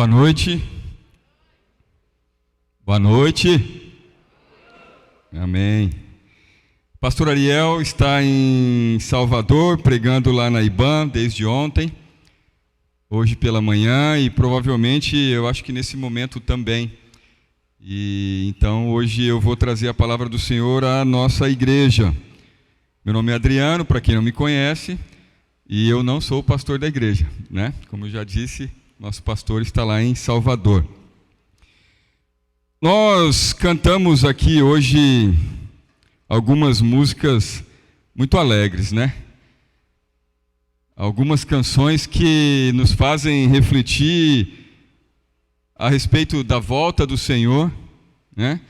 Boa noite. Boa noite. Amém. Pastor Ariel está em Salvador, pregando lá na IBAN desde ontem, hoje pela manhã e provavelmente eu acho que nesse momento também. E então hoje eu vou trazer a palavra do Senhor à nossa igreja. Meu nome é Adriano, para quem não me conhece, e eu não sou o pastor da igreja, né? Como eu já disse, nosso pastor está lá em Salvador. Nós cantamos aqui hoje algumas músicas muito alegres, né? Algumas canções que nos fazem refletir a respeito da volta do Senhor, né?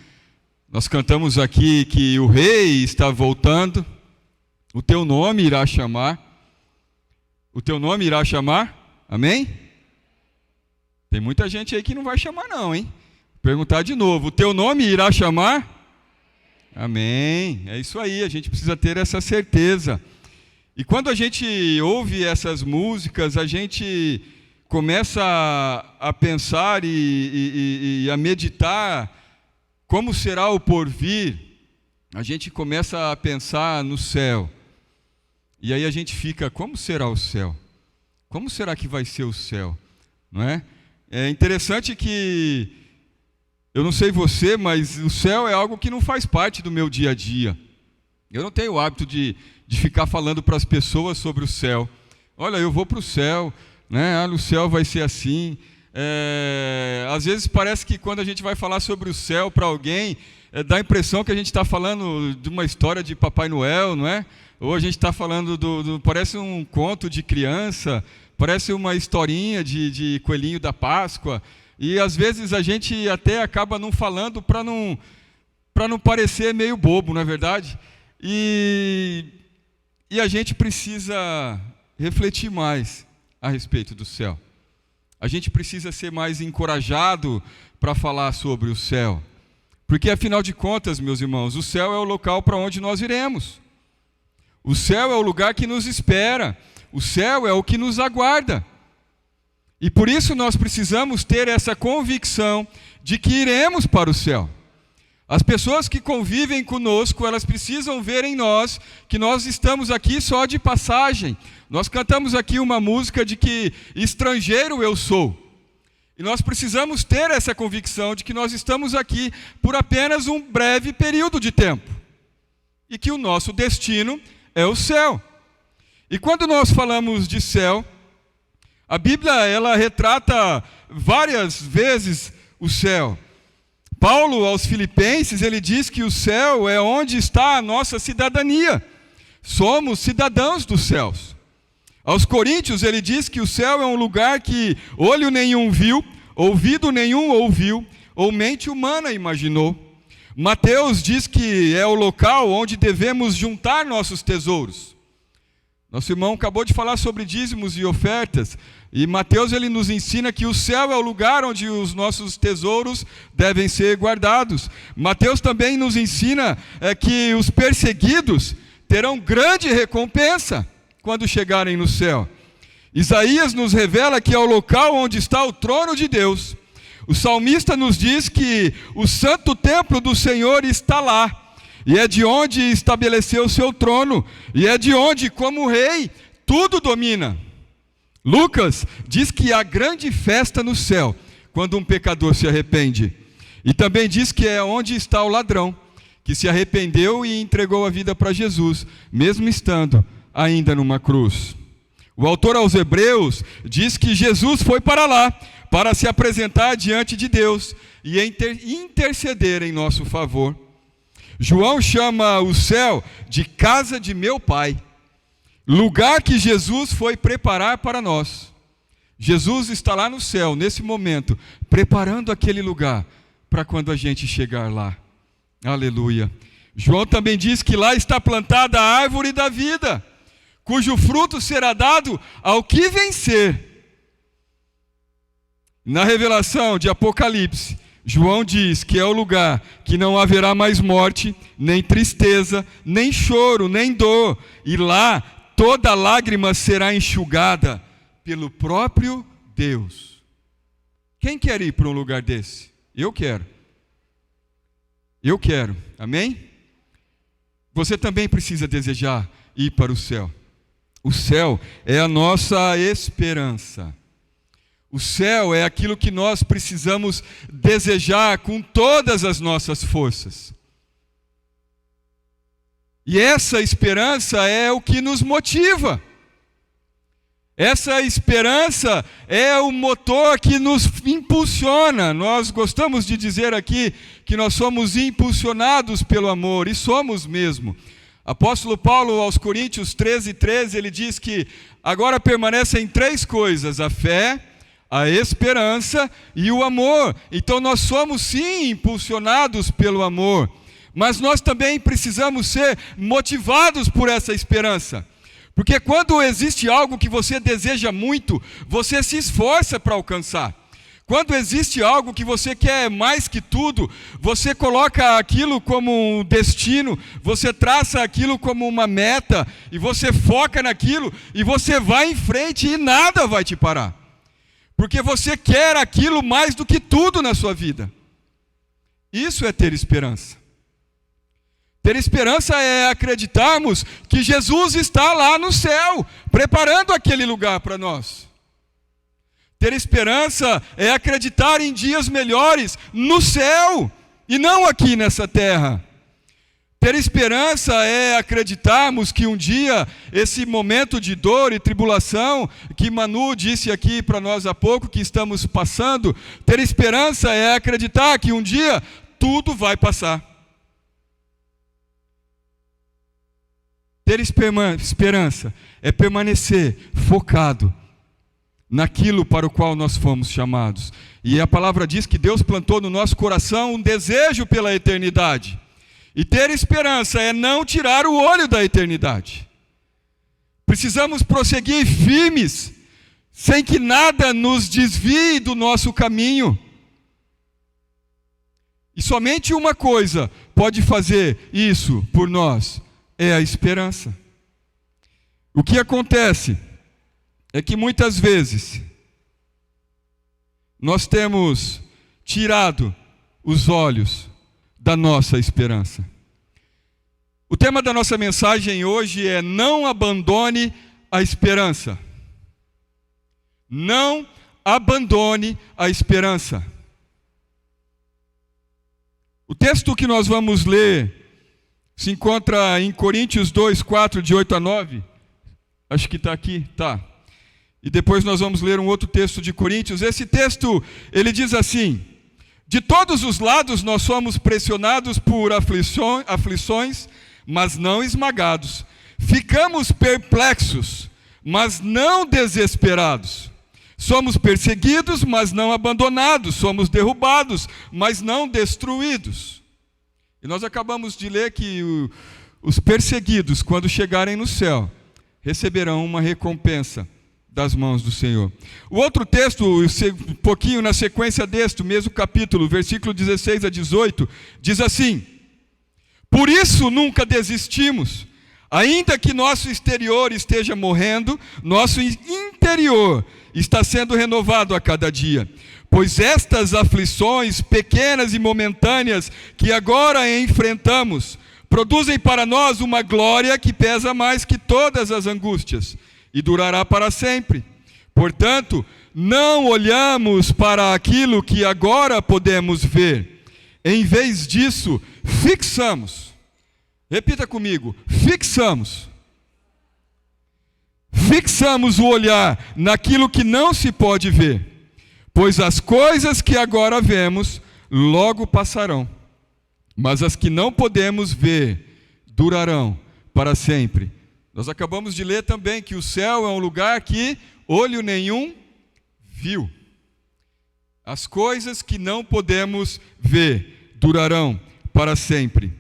Nós cantamos aqui que o Rei está voltando, o teu nome irá chamar. O teu nome irá chamar? Amém? Tem muita gente aí que não vai chamar não, hein? Vou perguntar de novo, o teu nome irá chamar? Amém. É isso aí, a gente precisa ter essa certeza. E quando a gente ouve essas músicas, a gente começa a pensar e a meditar como será o porvir. A gente começa a pensar no céu. E aí a gente fica, como será o céu? Como será que vai ser o céu? Não é? É interessante que, eu não sei você, mas o céu é algo que não faz parte do meu dia a dia. Eu não tenho o hábito de ficar falando para as pessoas sobre o céu. Olha, eu vou para o céu, né? O céu vai ser assim. Às vezes parece que quando a gente vai falar sobre o céu para alguém, dá a impressão que a gente está falando de uma história de Papai Noel, não é? Ou a gente está falando parece um conto de criança, parece uma historinha de coelhinho da Páscoa. E às vezes a gente até acaba não falando para não parecer meio bobo, não é verdade? E a gente precisa refletir mais a respeito do céu. A gente precisa ser mais encorajado para falar sobre o céu. Porque afinal de contas, meus irmãos, o céu é o local para onde nós iremos. O céu é o lugar que nos espera. O céu é o que nos aguarda. E por isso nós precisamos ter essa convicção de que iremos para o céu. As pessoas que convivem conosco, elas precisam ver em nós que nós estamos aqui só de passagem. Nós cantamos aqui uma música de que estrangeiro eu sou. E nós precisamos ter essa convicção de que nós estamos aqui por apenas um breve período de tempo. E que o nosso destino é o céu. E quando nós falamos de céu, a Bíblia ela retrata várias vezes o céu. Paulo aos Filipenses, ele diz que o céu é onde está a nossa cidadania. Somos cidadãos dos céus. Aos Coríntios, ele diz que o céu é um lugar que olho nenhum viu, ouvido nenhum ouviu, ou mente humana imaginou. Mateus diz que é o local onde devemos juntar nossos tesouros. Nosso irmão acabou de falar sobre dízimos e ofertas, e Mateus ele nos ensina que o céu é o lugar onde os nossos tesouros devem ser guardados. Mateus também nos ensina que os perseguidos terão grande recompensa quando chegarem no céu. Isaías nos revela que é o local onde está o trono de Deus. O salmista nos diz que o santo templo do Senhor está lá. E é de onde estabeleceu o seu trono, e é de onde, como rei, tudo domina. Lucas diz que há grande festa no céu, quando um pecador se arrepende. E também diz que é onde está o ladrão, que se arrependeu e entregou a vida para Jesus, mesmo estando ainda numa cruz. O autor aos Hebreus diz que Jesus foi para lá, para se apresentar diante de Deus e interceder em nosso favor. João chama o céu de casa de meu Pai, lugar que Jesus foi preparar para nós. Jesus está lá no céu, nesse momento, preparando aquele lugar para quando a gente chegar lá. Aleluia. João também diz que lá está plantada a árvore da vida, cujo fruto será dado ao que vencer. Na revelação de Apocalipse, João diz que é o lugar que não haverá mais morte, nem tristeza, nem choro, nem dor. E lá toda lágrima será enxugada pelo próprio Deus. Quem quer ir para um lugar desse? Eu quero. Eu quero. Amém? Você também precisa desejar ir para o céu. O céu é a nossa esperança. O céu é aquilo que nós precisamos desejar com todas as nossas forças. E essa esperança é o que nos motiva. Essa esperança é o motor que nos impulsiona. Nós gostamos de dizer aqui que nós somos impulsionados pelo amor, e somos mesmo. Apóstolo Paulo, aos Coríntios 13:13, ele diz que agora permanecem 3 coisas: a fé, a esperança e o amor. Então nós somos sim impulsionados pelo amor, mas nós também precisamos ser motivados por essa esperança. Porque quando existe algo que você deseja muito, você se esforça para alcançar. Quando existe algo que você quer mais que tudo, você coloca aquilo como um destino, você traça aquilo como uma meta, e você foca naquilo, e você vai em frente e nada vai te parar. Porque você quer aquilo mais do que tudo na sua vida. Isso é ter esperança. Ter esperança é acreditarmos que Jesus está lá no céu, preparando aquele lugar para nós. Ter esperança é acreditar em dias melhores no céu e não aqui nessa terra. Ter esperança é acreditarmos que um dia esse momento de dor e tribulação que Manu disse aqui para nós há pouco que estamos passando, ter esperança é acreditar que um dia tudo vai passar. Ter esperança é permanecer focado naquilo para o qual nós fomos chamados. E a palavra diz que Deus plantou no nosso coração um desejo pela eternidade. E ter esperança é não tirar o olho da eternidade. Precisamos prosseguir firmes, sem que nada nos desvie do nosso caminho. E somente uma coisa pode fazer isso por nós: é a esperança. O que acontece é que muitas vezes nós temos tirado os olhos da nossa esperança. O tema da nossa mensagem hoje é: não abandone a esperança. Não abandone a esperança. O texto que nós vamos ler se encontra em Coríntios 2:4, de 8 a 9. Acho que está aqui, tá. E depois nós vamos ler um outro texto de Coríntios. Esse texto, ele diz assim: de todos os lados nós somos pressionados por aflições, mas não esmagados. Ficamos perplexos, mas não desesperados. Somos perseguidos, mas não abandonados. Somos derrubados, mas não destruídos. E nós acabamos de ler que os perseguidos, quando chegarem no céu, receberão uma recompensa das mãos do Senhor. O outro texto, um pouquinho na sequência deste mesmo capítulo, versículo 16 a 18, diz assim: por isso nunca desistimos, ainda que nosso exterior esteja morrendo, nosso interior está sendo renovado a cada dia. Pois estas aflições pequenas e momentâneas que agora enfrentamos produzem para nós uma glória que pesa mais que todas as angústias e durará para sempre. Portanto, não olhamos para aquilo que agora podemos ver. Em vez disso, fixamos. Repita comigo: fixamos. Fixamos o olhar naquilo que não se pode ver. Pois as coisas que agora vemos logo passarão, mas as que não podemos ver durarão para sempre. Nós acabamos de ler também que o céu é um lugar que olho nenhum viu. As coisas que não podemos ver durarão para sempre.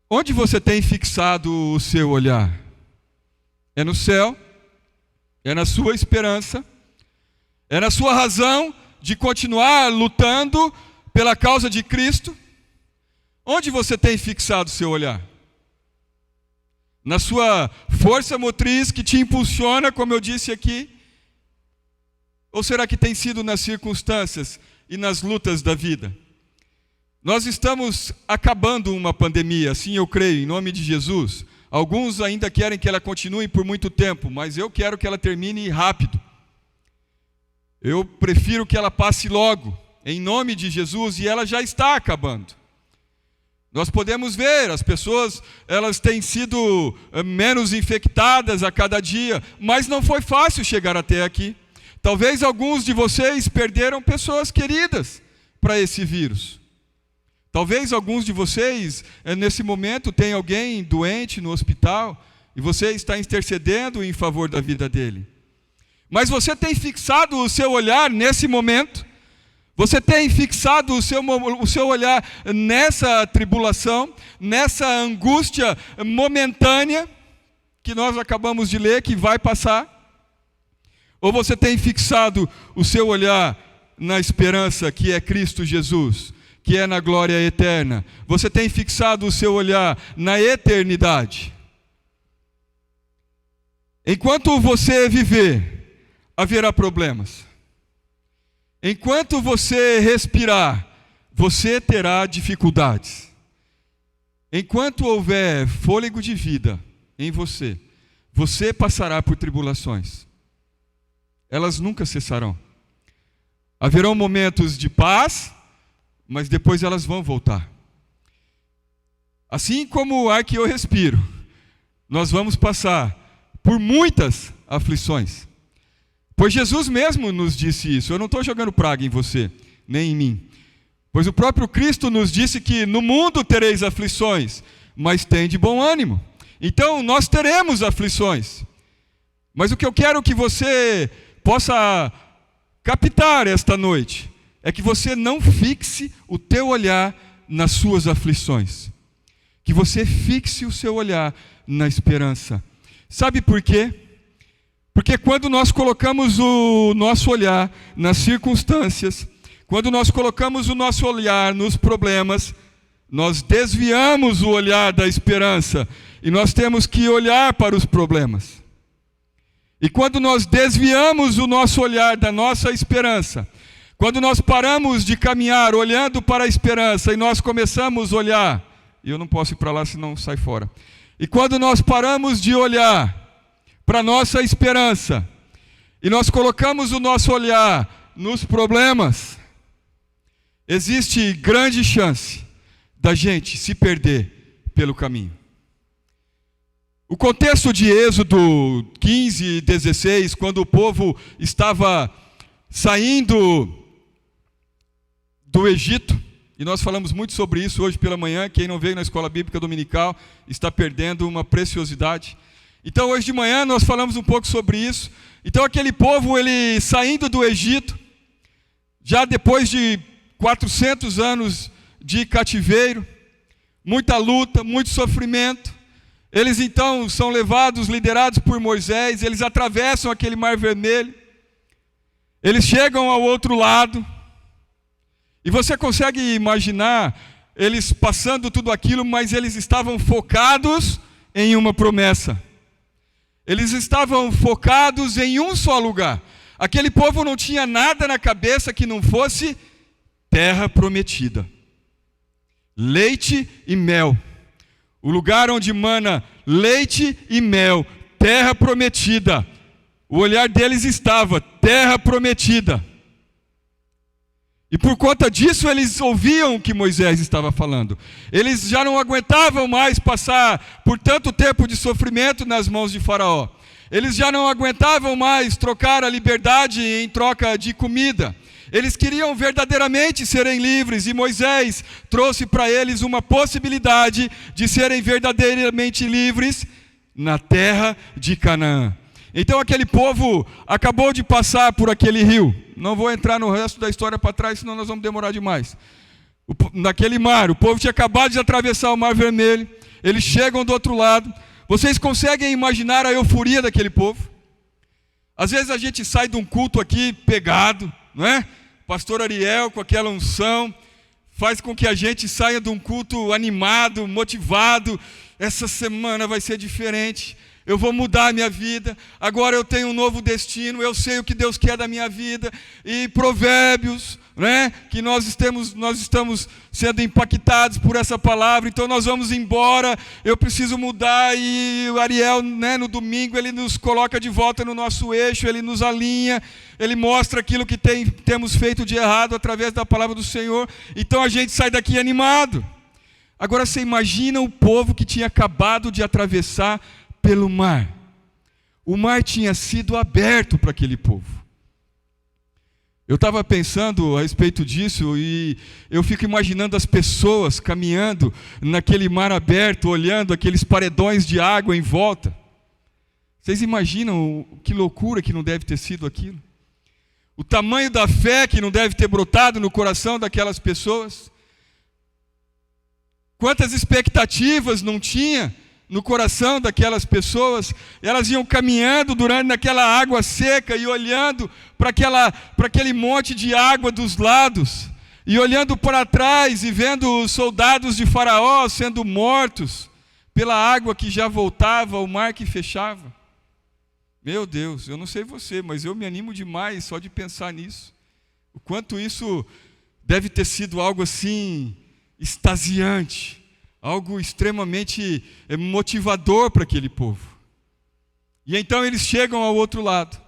Onde você tem fixado o seu olhar? É no céu? É na sua esperança? É na sua razão de continuar lutando pela causa de Cristo? Onde você tem fixado o seu olhar? Na sua força motriz que te impulsiona, como eu disse aqui? Ou será que tem sido nas circunstâncias e nas lutas da vida? Nós estamos acabando uma pandemia, assim eu creio, em nome de Jesus. Alguns ainda querem que ela continue por muito tempo, mas eu quero que ela termine rápido. Eu prefiro que ela passe logo, em nome de Jesus, e ela já está acabando. Nós podemos ver, as pessoas, elas têm sido menos infectadas a cada dia, mas não foi fácil chegar até aqui. Talvez alguns de vocês perderam pessoas queridas para esse vírus. Talvez alguns de vocês, nesse momento, tenham alguém doente no hospital e você está intercedendo em favor da vida dele. Mas você tem fixado o seu olhar nesse momento? Você tem fixado o seu olhar nessa tribulação, nessa angústia momentânea que nós acabamos de ler, que vai passar? Ou você tem fixado o seu olhar na esperança que é Cristo Jesus, que é na glória eterna? Você tem fixado o seu olhar na eternidade? Enquanto você viver, haverá problemas. Enquanto você respirar, você terá dificuldades. Enquanto houver fôlego de vida em você, você passará por tribulações. Elas nunca cessarão. Haverão momentos de paz, mas depois elas vão voltar. Assim como o ar que eu respiro, nós vamos passar por muitas aflições. Pois Jesus mesmo nos disse isso. Eu não estou jogando praga em você, nem em mim. Pois o próprio Cristo nos disse que no mundo tereis aflições, mas tende bom ânimo. Então nós teremos aflições. Mas o que eu quero que você possa captar esta noite é que você não fixe o teu olhar nas suas aflições. Que você fixe o seu olhar na esperança. Sabe por quê? Porque quando nós colocamos o nosso olhar nas circunstâncias, quando nós colocamos o nosso olhar nos problemas, nós desviamos o olhar da esperança e nós temos que olhar para os problemas. E quando nós desviamos o nosso olhar da nossa esperança, quando nós paramos de caminhar olhando para a esperança e nós começamos a olhar, e eu não posso ir para lá senão sai fora. E quando nós paramos de olhar para a nossa esperança, e nós colocamos o nosso olhar nos problemas, existe grande chance da gente se perder pelo caminho. O contexto de Êxodo 15 e 16, quando o povo estava saindo do Egito, e nós falamos muito sobre isso hoje pela manhã, quem não veio na escola bíblica dominical está perdendo uma preciosidade. Então hoje de manhã nós falamos um pouco sobre isso. Então aquele povo, ele saindo do Egito, já depois de 400 anos de cativeiro, muita luta, muito sofrimento, eles então são levados, liderados por Moisés, eles atravessam aquele mar vermelho, eles chegam ao outro lado, e você consegue imaginar eles passando tudo aquilo, mas eles estavam focados em uma promessa. Eles estavam focados em um só lugar. Aquele povo não tinha nada na cabeça que não fosse terra prometida. Leite e mel. O lugar onde mana leite e mel. Terra prometida. O olhar deles estava, terra prometida. E por conta disso eles ouviam o que Moisés estava falando. Eles já não aguentavam mais passar por tanto tempo de sofrimento nas mãos de Faraó. Eles já não aguentavam mais trocar a liberdade em troca de comida. Eles queriam verdadeiramente serem livres e Moisés trouxe para eles uma possibilidade de serem verdadeiramente livres na terra de Canaã. Então aquele povo acabou de passar por aquele rio. Não vou entrar no resto da história para trás, senão nós vamos demorar demais. Naquele mar, o povo tinha acabado de atravessar o Mar Vermelho. Eles chegam do outro lado. Vocês conseguem imaginar a euforia daquele povo? Às vezes a gente sai de um culto aqui pegado, não é? Pastor Ariel com aquela unção faz com que a gente saia de um culto animado, motivado. Essa semana vai ser diferente. eu vou mudar a minha vida, agora eu tenho um novo destino, eu sei o que Deus quer da minha vida. E Provérbios, né, que nós estamos sendo impactados por essa palavra, então nós vamos embora, eu preciso mudar. E o Ariel, né, no domingo, ele nos coloca de volta no nosso eixo, ele nos alinha, ele mostra aquilo que temos feito de errado através da palavra do Senhor. Então a gente sai daqui animado. Agora você imagina o povo que tinha acabado de atravessar pelo mar. O mar tinha sido aberto para aquele povo. Eu estava pensando a respeito disso e eu fico imaginando as pessoas caminhando naquele mar aberto, olhando aqueles paredões de água em volta. Vocês imaginam que loucura que não deve ter sido aquilo? O tamanho da fé que não deve ter brotado no coração daquelas pessoas? Quantas expectativas não tinha no coração daquelas pessoas? Elas iam caminhando naquela água seca e olhando para aquele monte de água dos lados, e olhando para trás e vendo os soldados de Faraó sendo mortos pela água que já voltava, o mar que fechava. Meu Deus, eu não sei você, mas eu me animo demais só de pensar nisso. O quanto isso deve ter sido algo assim extasiante, algo extremamente motivador para aquele povo. E então eles chegam ao outro lado,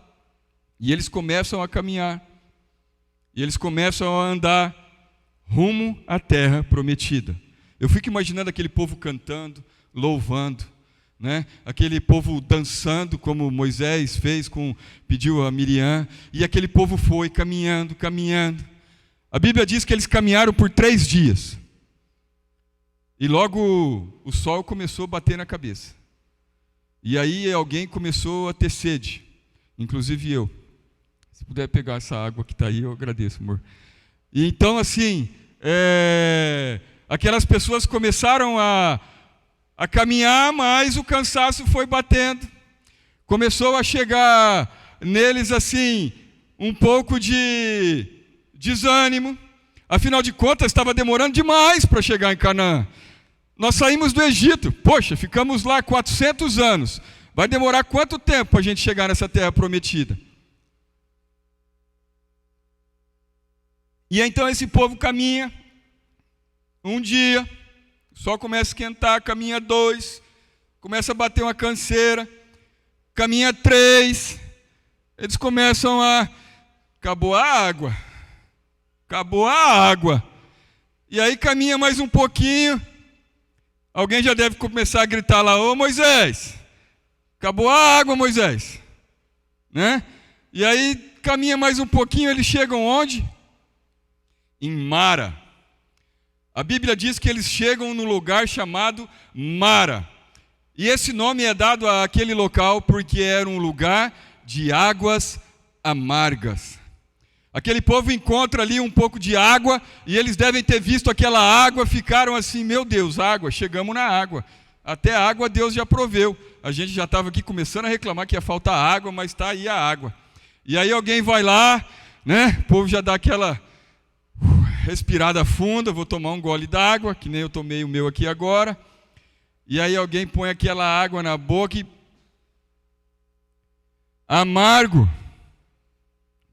e eles começam a caminhar, e eles começam a andar rumo à terra prometida. Eu fico imaginando aquele povo cantando, louvando, né? Aquele povo dançando, como Moisés pediu a Miriam, e aquele povo foi caminhando. A Bíblia diz que eles caminharam por 3 dias. E logo o sol começou a bater na cabeça. E aí alguém começou a ter sede, inclusive eu. Se puder pegar essa água que está aí, eu agradeço, amor. E então, assim, aquelas pessoas começaram a caminhar, mas o cansaço foi batendo. Começou a chegar neles, assim, um pouco de desânimo. Afinal de contas, estava demorando demais para chegar em Canaã. Nós saímos do Egito, poxa, ficamos lá 400 anos. Vai demorar quanto tempo para a gente chegar nessa terra prometida? E então esse povo caminha. Um dia, o sol começa a esquentar, caminha 2, começa a bater uma canseira, caminha 3, eles começam acabou a água. E aí caminha mais um pouquinho, alguém já deve começar a gritar lá: ô Moisés, acabou a água, Moisés, né? E aí caminha mais um pouquinho, eles chegam onde? Em Mara. A Bíblia diz que eles chegam no lugar chamado Mara. E esse nome é dado àquele local porque era um lugar de águas amargas. Aquele povo encontra ali um pouco de água, e eles devem ter visto aquela água, ficaram assim: meu Deus, água, chegamos na água. Até a água Deus já proveu. A gente já estava aqui começando a reclamar que ia faltar água, mas está aí a água. E aí alguém vai lá, né? O povo já dá aquela respirada funda, vou tomar um gole d'água, que nem eu tomei o meu aqui agora. E aí alguém põe aquela água na boca e... amargo.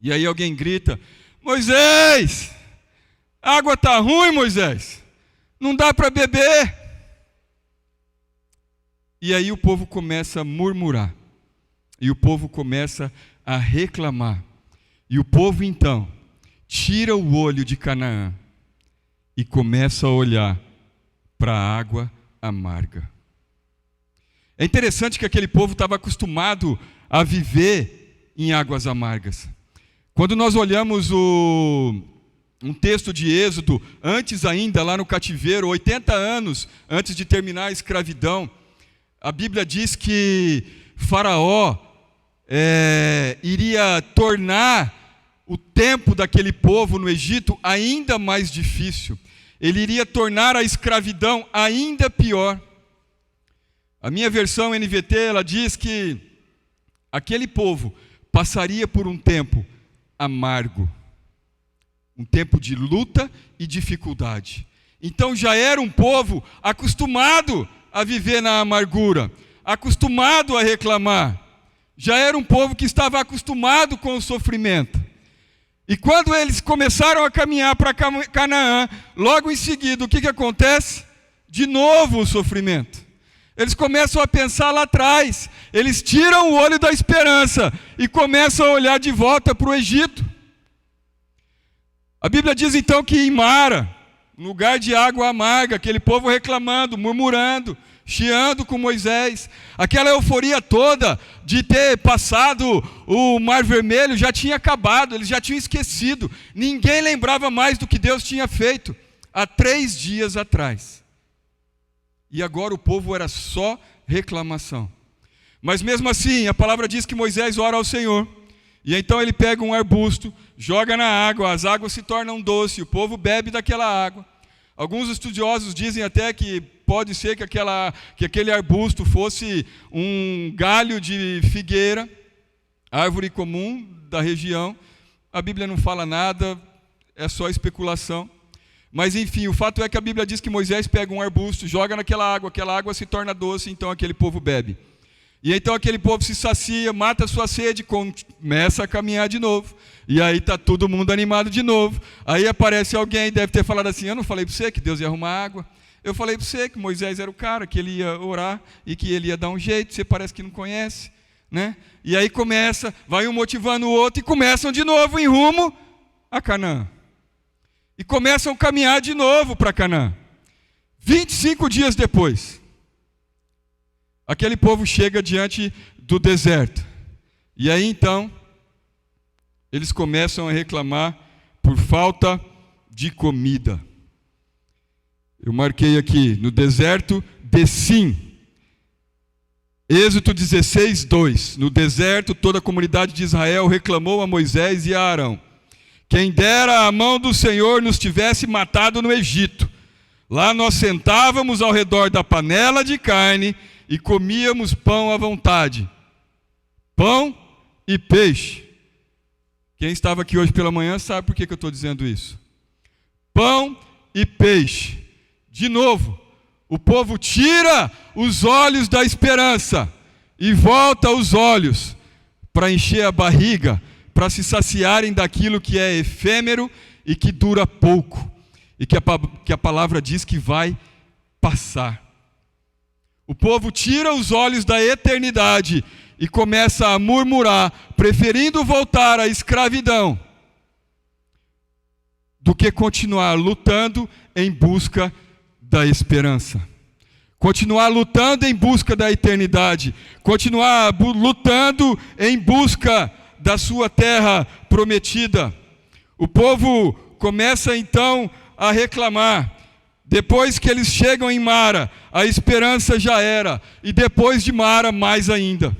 E aí alguém grita: Moisés, a água está ruim, Moisés, não dá para beber. E aí o povo começa a murmurar, e o povo começa a reclamar, e o povo então tira o olho de Canaã e começa a olhar para a água amarga. É interessante que aquele povo estava acostumado a viver em águas amargas. Quando nós olhamos um texto de Êxodo, antes ainda, lá no cativeiro, 80 anos antes de terminar a escravidão, a Bíblia diz que Faraó iria tornar o tempo daquele povo no Egito ainda mais difícil. Ele iria tornar a escravidão ainda pior. A minha versão NVT, ela diz que aquele povo passaria por um tempo amargo, um tempo de luta e dificuldade. Então já era um povo acostumado a viver na amargura, acostumado a reclamar. Já era um povo que estava acostumado com o sofrimento. E quando eles começaram a caminhar para Canaã, logo em seguida, o que acontece? De novo o sofrimento. Eles começam a pensar lá atrás. Eles tiram o olho da esperança e começam a olhar de volta para o Egito. A Bíblia diz então que em Mara, no lugar de água amarga, aquele povo reclamando, murmurando, chiando com Moisés, aquela euforia toda de ter passado o Mar Vermelho já tinha acabado, eles já tinham esquecido, ninguém lembrava mais do que Deus tinha feito há 3 dias atrás. E agora o povo era só reclamação. Mas mesmo assim, a palavra diz que Moisés ora ao Senhor, e então ele pega um arbusto, joga na água, as águas se tornam doces, o povo bebe daquela água. Alguns estudiosos dizem até que pode ser que aquele arbusto fosse um galho de figueira, árvore comum da região. A Bíblia não fala nada, é só especulação. Mas enfim, o fato é que a Bíblia diz que Moisés pega um arbusto, joga naquela água se torna doce, então aquele povo bebe. E então aquele povo se sacia, mata a sua sede, começa a caminhar de novo. E aí está todo mundo animado de novo. Aí aparece alguém, deve ter falado assim, eu não falei para você que Deus ia arrumar água? Eu falei para você que Moisés era o cara, que ele ia orar e que ele ia dar um jeito, você parece que não conhece, né? E aí vai um motivando o outro e começam de novo em rumo a Canaã. E começam a caminhar de novo para Canaã. 25 dias depois, aquele povo chega diante do deserto. E aí então, eles começam a reclamar por falta de comida. Eu marquei aqui, no deserto de Sim. Êxodo 16, 2. No deserto, toda a comunidade de Israel reclamou a Moisés e a Arão: quem dera a mão do Senhor nos tivesse matado no Egito. Lá nós sentávamos ao redor da panela de carne e comíamos pão à vontade. Pão e peixe. Quem estava aqui hoje pela manhã sabe por que eu estou dizendo isso. Pão e peixe. De novo, o povo tira os olhos da esperança e volta os olhos para encher a barriga, para se saciarem daquilo que é efêmero e que dura pouco, e que a palavra diz que vai passar. O povo tira os olhos da eternidade e começa a murmurar, preferindo voltar à escravidão do que continuar lutando em busca da esperança. Continuar lutando em busca da eternidade. Continuar lutando em busca da sua terra prometida. O povo começa então a reclamar. Depois que eles chegam em Mara, a esperança já era. E depois de Mara, mais ainda.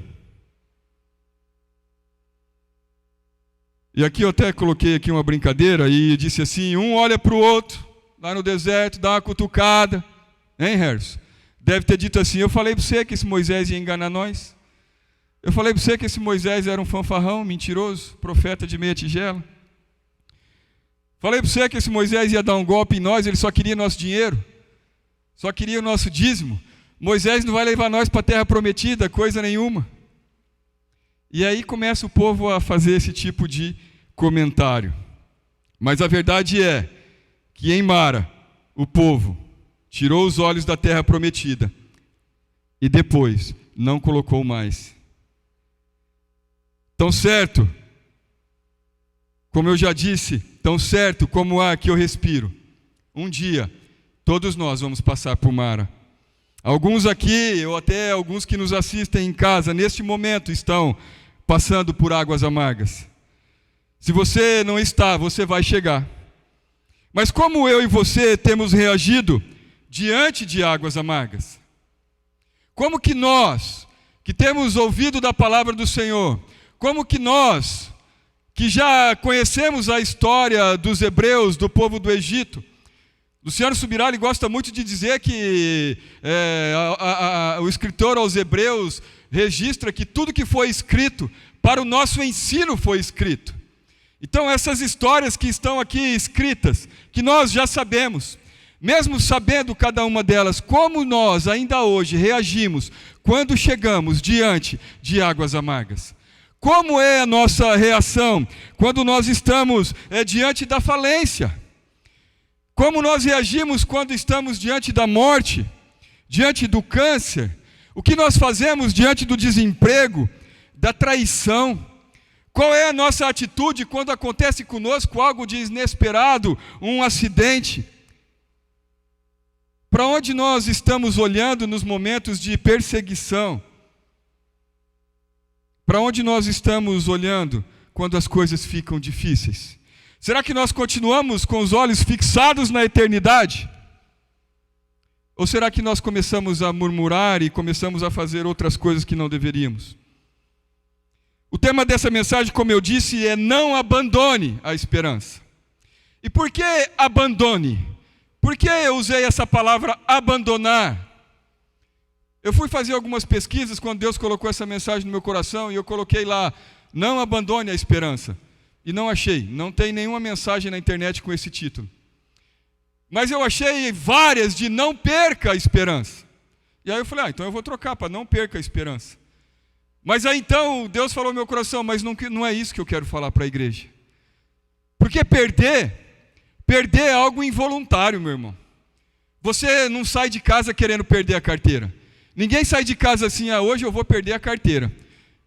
E aqui eu até coloquei aqui uma brincadeira e disse assim, um olha para o outro, lá no deserto, dá uma cutucada. Hein, Harrison? Deve ter dito assim, eu falei para você que esse Moisés ia enganar nós. Eu falei para você que esse Moisés era um fanfarrão, mentiroso, profeta de meia tigela. Falei para você que esse Moisés ia dar um golpe em nós, ele só queria nosso dinheiro. Só queria o nosso dízimo. Moisés não vai levar nós para a terra prometida, coisa nenhuma. E aí começa o povo a fazer esse tipo de comentário. Mas a verdade é que em Mara, o povo tirou os olhos da terra prometida e depois não colocou mais. Tão certo, como eu já disse, tão certo como o ar que eu respiro, um dia todos nós vamos passar por Mara. Alguns aqui, ou até alguns que nos assistem em casa, neste momento estão passando por águas amargas. Se você não está, você vai chegar. Mas como eu e você temos reagido diante de águas amargas? Como que nós, que temos ouvido da palavra do Senhor, como que nós, que já conhecemos a história dos hebreus, do povo do Egito, Luciano Subirá gosta muito de dizer que o escritor aos hebreus registra que tudo que foi escrito para o nosso ensino foi escrito. Então essas histórias que estão aqui escritas, que nós já sabemos, mesmo sabendo cada uma delas, como nós ainda hoje reagimos quando chegamos diante de águas amargas? Como é a nossa reação quando nós estamos diante da falência? Como nós reagimos quando estamos diante da morte, diante do câncer? O que nós fazemos diante do desemprego, da traição? Qual é a nossa atitude quando acontece conosco algo de inesperado, um acidente? Para onde nós estamos olhando nos momentos de perseguição? Para onde nós estamos olhando quando as coisas ficam difíceis? Será que nós continuamos com os olhos fixados na eternidade? Ou será que nós começamos a murmurar e começamos a fazer outras coisas que não deveríamos? O tema dessa mensagem, como eu disse, é não abandone a esperança. E por que abandone? Por que eu usei essa palavra abandonar? Eu fui fazer algumas pesquisas quando Deus colocou essa mensagem no meu coração e eu coloquei lá, não abandone a esperança. E não achei, não tem nenhuma mensagem na internet com esse título. Mas eu achei várias de não perca a esperança. E aí eu falei, então eu vou trocar para não perca a esperança. Mas aí então Deus falou no meu coração, mas não é isso que eu quero falar para a igreja. Porque perder é algo involuntário, meu irmão. Você não sai de casa querendo perder a carteira. Ninguém sai de casa assim, hoje eu vou perder a carteira.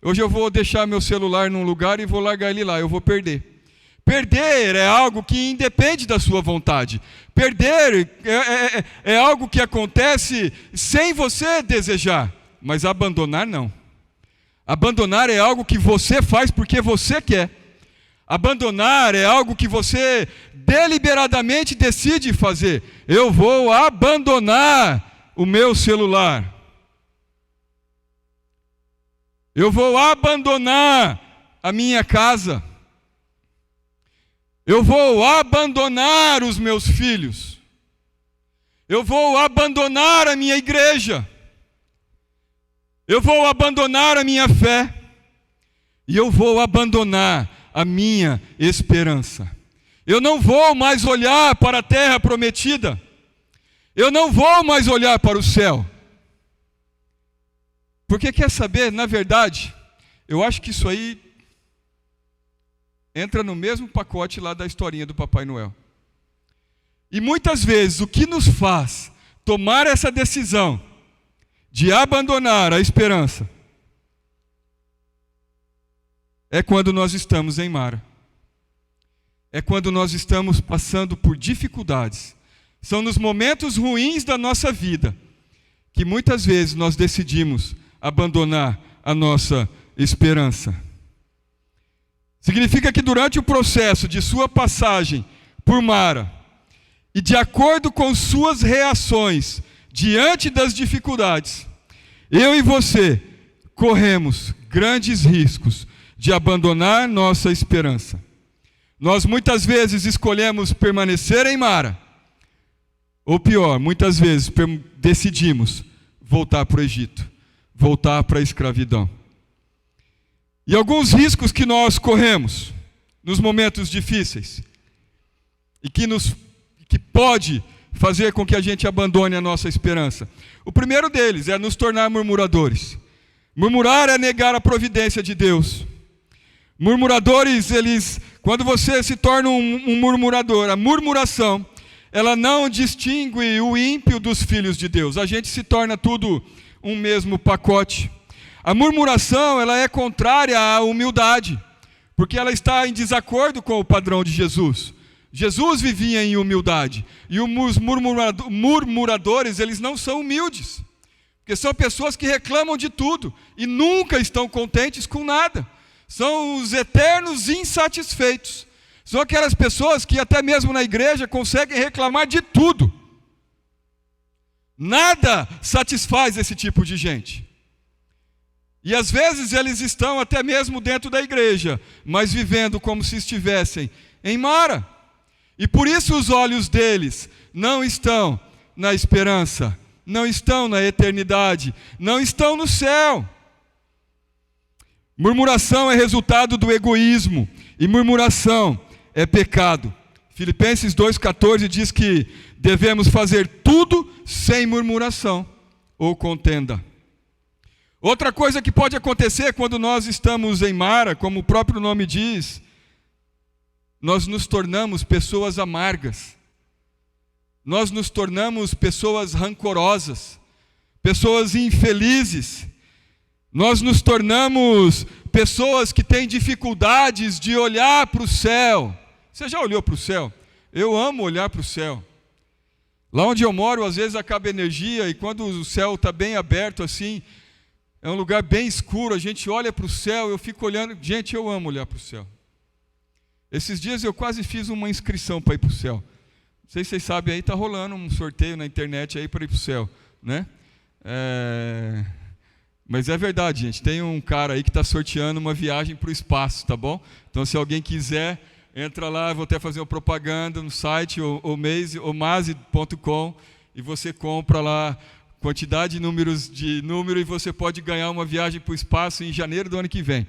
Hoje eu vou deixar meu celular num lugar e vou largar ele lá, eu vou perder. Perder é algo que independe da sua vontade. Perder é algo que acontece sem você desejar. Mas abandonar não. Abandonar é algo que você faz porque você quer. Abandonar é algo que você deliberadamente decide fazer. Eu vou abandonar o meu celular. Eu vou abandonar a minha casa. Eu vou abandonar os meus filhos. Eu vou abandonar a minha igreja. Eu vou abandonar a minha fé. E eu vou abandonar a minha esperança. Eu não vou mais olhar para a terra prometida. Eu não vou mais olhar para o céu. Porque quer saber, na verdade, eu acho que isso aí entra no mesmo pacote lá da historinha do Papai Noel. E muitas vezes o que nos faz tomar essa decisão de abandonar a esperança é quando nós estamos em Mara. É quando nós estamos passando por dificuldades. São nos momentos ruins da nossa vida que muitas vezes nós decidimos abandonar a nossa esperança. Significa que durante o processo de sua passagem por Mara, e de acordo com suas reações diante das dificuldades, eu e você corremos grandes riscos de abandonar nossa esperança. Nós muitas vezes escolhemos permanecer em Mara, ou pior, muitas vezes decidimos voltar para o Egito, voltar para a escravidão. E alguns riscos que nós corremos nos momentos difíceis e que pode fazer com que a gente abandone a nossa esperança. O primeiro deles é nos tornar murmuradores. Murmurar é negar a providência de Deus. Murmuradores, quando você se torna um murmurador, a murmuração, ela não distingue o ímpio dos filhos de Deus. A gente se torna tudo um mesmo pacote. A murmuração, ela é contrária à humildade, porque ela está em desacordo com o padrão de Jesus. Jesus vivia em humildade, e os murmuradores, eles não são humildes, porque são pessoas que reclamam de tudo, e nunca estão contentes com nada. São os eternos insatisfeitos. São aquelas pessoas que até mesmo na igreja conseguem reclamar de tudo. Nada satisfaz esse tipo de gente. E às vezes eles estão até mesmo dentro da igreja, mas vivendo como se estivessem em Mara. E por isso os olhos deles não estão na esperança, não estão na eternidade, não estão no céu. Murmuração é resultado do egoísmo, e murmuração é pecado. Filipenses 2,14 diz que devemos fazer tudo sem murmuração ou contenda. Outra coisa que pode acontecer quando nós estamos em Mara, como o próprio nome diz, nós nos tornamos pessoas amargas. Nós nos tornamos pessoas rancorosas, pessoas infelizes. Nós nos tornamos pessoas que têm dificuldades de olhar para o céu. Você já olhou para o céu? Eu amo olhar para o céu. Lá onde eu moro, às vezes acaba a energia, e quando o céu está bem aberto assim, é um lugar bem escuro, a gente olha para o céu, eu fico olhando. Gente, eu amo olhar para o céu. Esses dias eu quase fiz uma inscrição para ir para o céu. Não sei se vocês sabem, aí está rolando um sorteio na internet aí para ir para o céu, né? Mas é verdade, gente. Tem um cara aí que está sorteando uma viagem para o espaço, tá bom? Então, se alguém quiser, entra lá, vou até fazer uma propaganda no site, omase.com, e você compra lá quantidade de número e você pode ganhar uma viagem para o espaço em janeiro do ano que vem.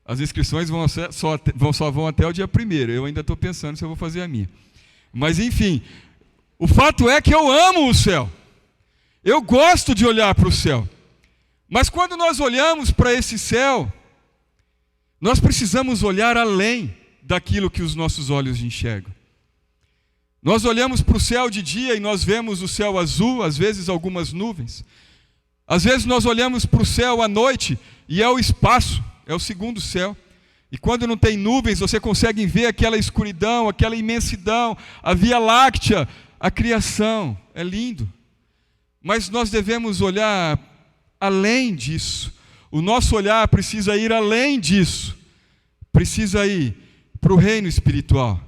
As inscrições só vão até o dia 1º. Eu ainda estou pensando se eu vou fazer a minha. Mas, enfim, o fato é que eu amo o céu. Eu gosto de olhar para o céu. Mas quando nós olhamos para esse céu, nós precisamos olhar além daquilo que os nossos olhos enxergam. Nós olhamos para o céu de dia e nós vemos o céu azul, às vezes algumas nuvens. Às vezes nós olhamos para o céu à noite e é o espaço, é o segundo céu. E quando não tem nuvens, você consegue ver aquela escuridão, aquela imensidão, a Via Láctea, a criação. É lindo. Mas nós devemos olhar além disso. O nosso olhar precisa ir além disso. Precisa ir para o reino espiritual,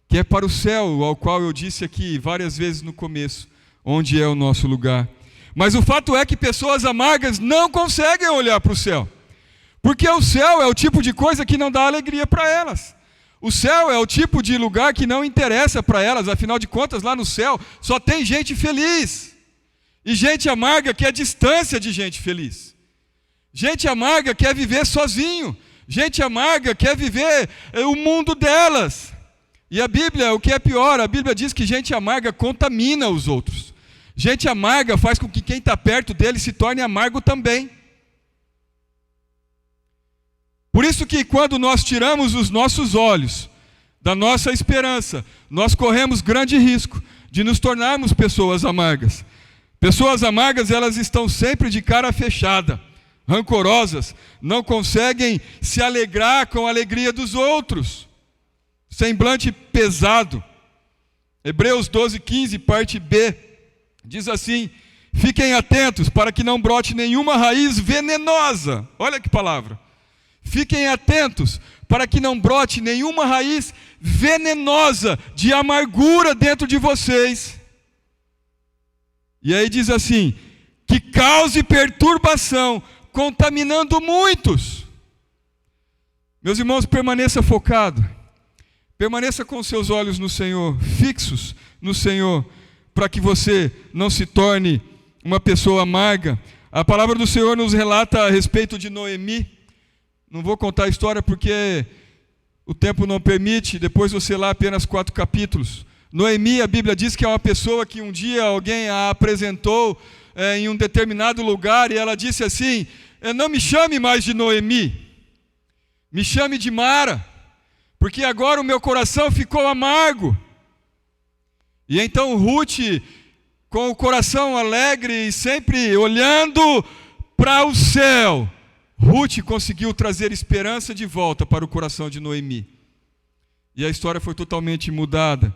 que é para o céu, ao qual eu disse aqui várias vezes no começo, onde é o nosso lugar. Mas o fato é que pessoas amargas não conseguem olhar para o céu. Porque o céu é o tipo de coisa que não dá alegria para elas. O céu é o tipo de lugar que não interessa para elas. Afinal de contas, lá no céu só tem gente feliz. E gente amarga quer distância de gente feliz. Gente amarga quer viver sozinho. Gente amarga quer viver o mundo delas. E a Bíblia, o que é pior, a Bíblia diz que gente amarga contamina os outros. Gente amarga faz com que quem está perto dele se torne amargo também. Por isso que quando nós tiramos os nossos olhos da nossa esperança, nós corremos grande risco de nos tornarmos pessoas amargas. Pessoas amargas, elas estão sempre de cara fechada, rancorosas, não conseguem se alegrar com a alegria dos outros. Semblante pesado. Hebreus 12:15, parte B, diz assim: fiquem atentos para que não brote nenhuma raiz venenosa. Olha que palavra. Fiquem atentos para que não brote nenhuma raiz venenosa de amargura dentro de vocês. E aí diz assim: que cause perturbação, contaminando muitos. Meus irmãos, permaneça focado. Permaneça com seus olhos no Senhor, fixos no Senhor, para que você não se torne uma pessoa amarga. A palavra do Senhor nos relata a respeito de Noemi. Não vou contar a história porque o tempo não permite, depois você lê apenas 4 capítulos. Noemi, a Bíblia diz que é uma pessoa que um dia alguém a apresentou em um determinado lugar e ela disse assim: não me chame mais de Noemi, me chame de Mara, porque agora o meu coração ficou amargo. E então Ruth, com o coração alegre e sempre olhando para o céu, Ruth conseguiu trazer esperança de volta para o coração de Noemi. E a história foi totalmente mudada.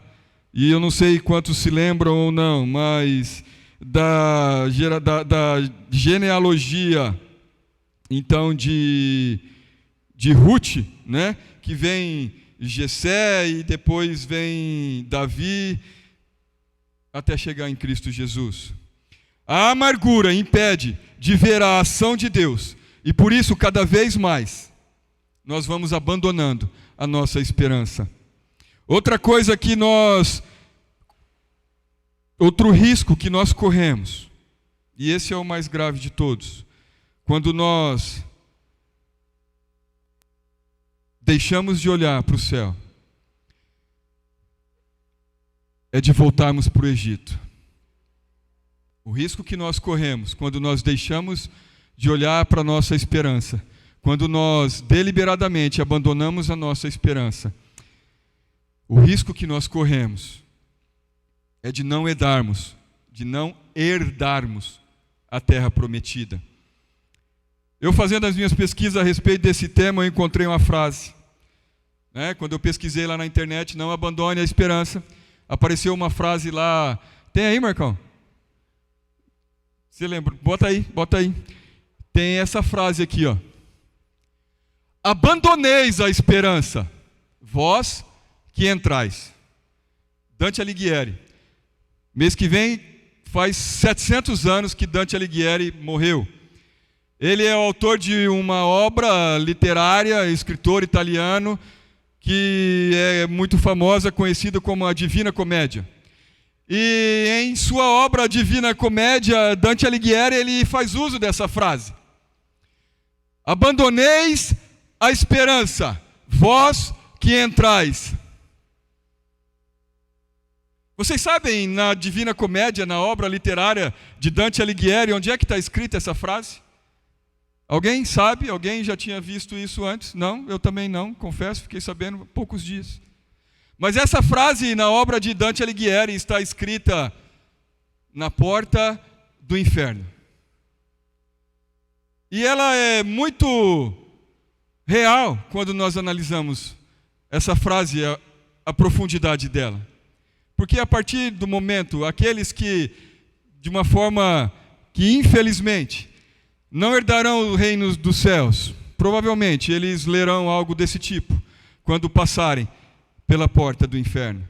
E eu não sei quantos se lembram ou não, mas da genealogia, então, de Ruth, né? Que vem Jessé e depois vem Davi, até chegar em Cristo Jesus. A amargura impede de ver a ação de Deus. E por isso, cada vez mais, nós vamos abandonando a nossa esperança. Outra coisa que outro risco que nós corremos, e esse é o mais grave de todos, quando nós deixamos de olhar para o céu, é de voltarmos para o Egito. O risco que nós corremos quando nós deixamos de olhar para a nossa esperança. Quando nós deliberadamente abandonamos a nossa esperança, o risco que nós corremos é de não herdarmos a terra prometida. Eu, fazendo as minhas pesquisas a respeito desse tema, eu encontrei uma frase. Quando eu pesquisei lá na internet, não abandone a esperança, apareceu uma frase lá. Tem aí, Marcão? Você lembra? Bota aí. Tem essa frase aqui, ó. Abandoneis a esperança, vós que entrais. Dante Alighieri. Mês que vem faz 700 anos que Dante Alighieri morreu. Ele é o autor de uma obra literária, escritor italiano, que é muito famosa, conhecida como a Divina Comédia. E em sua obra Divina Comédia, Dante Alighieri, ele faz uso dessa frase. Abandoneis a esperança, vós que entrais. Vocês sabem, na Divina Comédia, na obra literária de Dante Alighieri, onde é que está escrita essa frase? Alguém sabe? Alguém já tinha visto isso antes? Não, eu também não, confesso, fiquei sabendo há poucos dias. Mas essa frase na obra de Dante Alighieri está escrita na porta do inferno. E ela é muito real quando nós analisamos essa frase, a profundidade dela. Porque a partir do momento, aqueles que, de uma forma que infelizmente não herdarão o reino dos céus, provavelmente eles lerão algo desse tipo, quando passarem pela porta do inferno.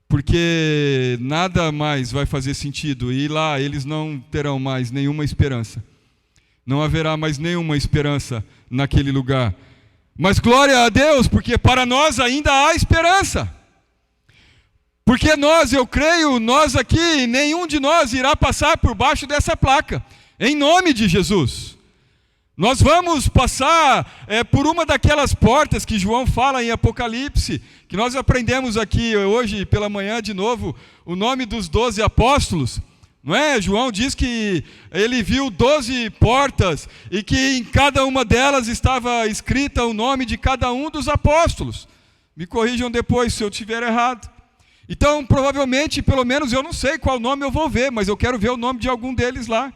Porque nada mais vai fazer sentido, e lá eles não terão mais nenhuma esperança. Não haverá mais nenhuma esperança naquele lugar. Mas glória a Deus, porque para nós ainda há esperança. Porque eu creio, nós aqui, nenhum de nós irá passar por baixo dessa placa, em nome de Jesus. Nós vamos passar por uma daquelas portas que João fala em Apocalipse, que nós aprendemos aqui hoje pela manhã de novo, o nome dos 12 apóstolos. Não é? João diz que ele viu 12 portas e que em cada uma delas estava escrita o nome de cada um dos apóstolos. Me corrijam depois se eu estiver errado. Então, provavelmente, pelo menos eu não sei qual nome eu vou ver, mas eu quero ver o nome de algum deles lá.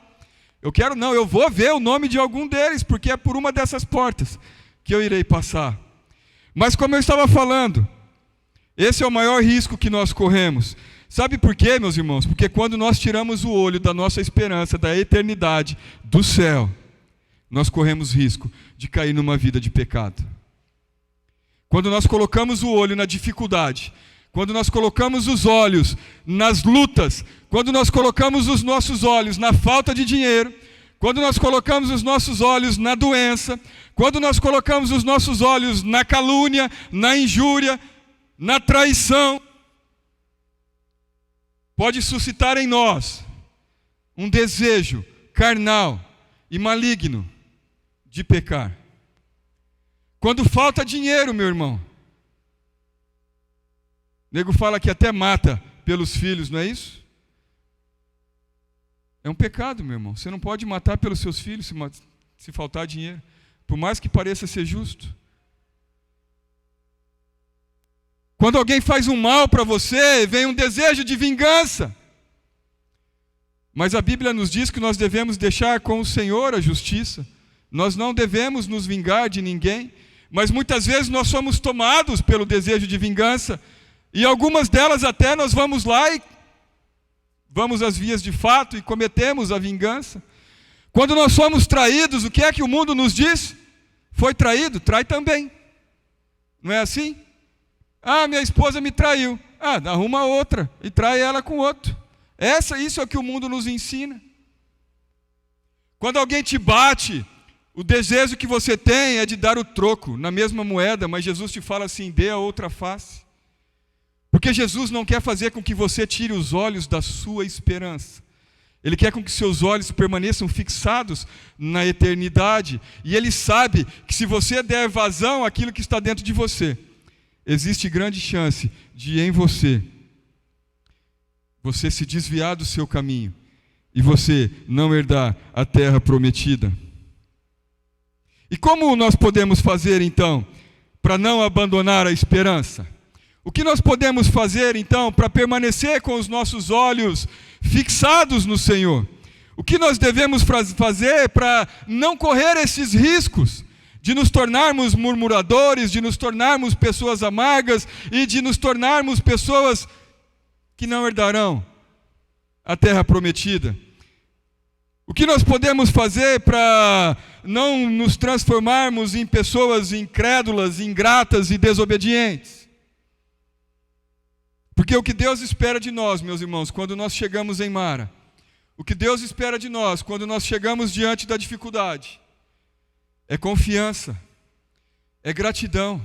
Eu vou ver o nome de algum deles, porque é por uma dessas portas que eu irei passar. Mas como eu estava falando, esse é o maior risco que nós corremos. Sabe por quê, meus irmãos? Porque quando nós tiramos o olho da nossa esperança, da eternidade, do céu, nós corremos risco de cair numa vida de pecado. Quando nós colocamos o olho na dificuldade, quando nós colocamos os olhos nas lutas, quando nós colocamos os nossos olhos na falta de dinheiro, quando nós colocamos os nossos olhos na doença, quando nós colocamos os nossos olhos na calúnia, na injúria, na traição, pode suscitar em nós um desejo carnal e maligno de pecar. Quando falta dinheiro, meu irmão, o nego fala que até mata pelos filhos, não é isso? É um pecado, meu irmão. Você não pode matar pelos seus filhos se faltar dinheiro, por mais que pareça ser justo. Quando alguém faz um mal para você, vem um desejo de vingança. Mas a Bíblia nos diz que nós devemos deixar com o Senhor a justiça. Nós não devemos nos vingar de ninguém, mas muitas vezes nós somos tomados pelo desejo de vingança. E algumas delas até nós vamos lá e vamos às vias de fato e cometemos a vingança. Quando nós somos traídos, o que é que o mundo nos diz? Foi traído, trai também. Não é assim? Ah, minha esposa me traiu. Ah, arruma outra e trai ela com outro. Isso é o que o mundo nos ensina. Quando alguém te bate, o desejo que você tem é de dar o troco na mesma moeda, mas Jesus te fala assim, dê a outra face. Porque Jesus não quer fazer com que você tire os olhos da sua esperança. Ele quer com que seus olhos permaneçam fixados na eternidade. E Ele sabe que se você der vazão àquilo que está dentro de você, existe grande chance de em você se desviar do seu caminho e você não herdar a terra prometida. E como nós podemos fazer então para não abandonar a esperança? O que nós podemos fazer então para permanecer com os nossos olhos fixados no Senhor? O que nós devemos fazer para não correr esses riscos de nos tornarmos murmuradores, de nos tornarmos pessoas amargas e de nos tornarmos pessoas que não herdarão a terra prometida? O que nós podemos fazer para não nos transformarmos em pessoas incrédulas, ingratas e desobedientes? Porque o que Deus espera de nós, meus irmãos, quando nós chegamos em Mara, o que Deus espera de nós quando nós chegamos diante da dificuldade, é confiança, é gratidão,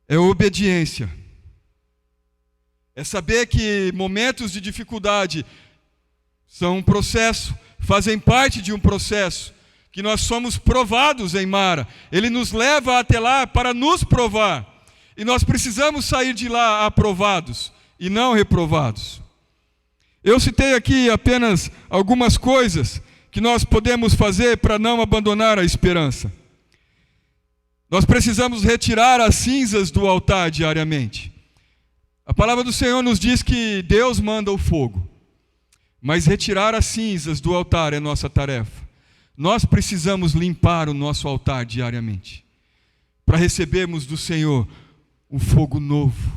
é obediência. É saber que momentos de dificuldade são um processo, fazem parte de um processo, que nós somos provados em Mara. Ele nos leva até lá para nos provar. E nós precisamos sair de lá aprovados e não reprovados. Eu citei aqui apenas algumas coisas que nós podemos fazer para não abandonar a esperança. Nós precisamos retirar as cinzas do altar diariamente. A palavra do Senhor nos diz que Deus manda o fogo, mas retirar as cinzas do altar é nossa tarefa. Nós precisamos limpar o nosso altar diariamente, para recebermos do Senhor um fogo novo,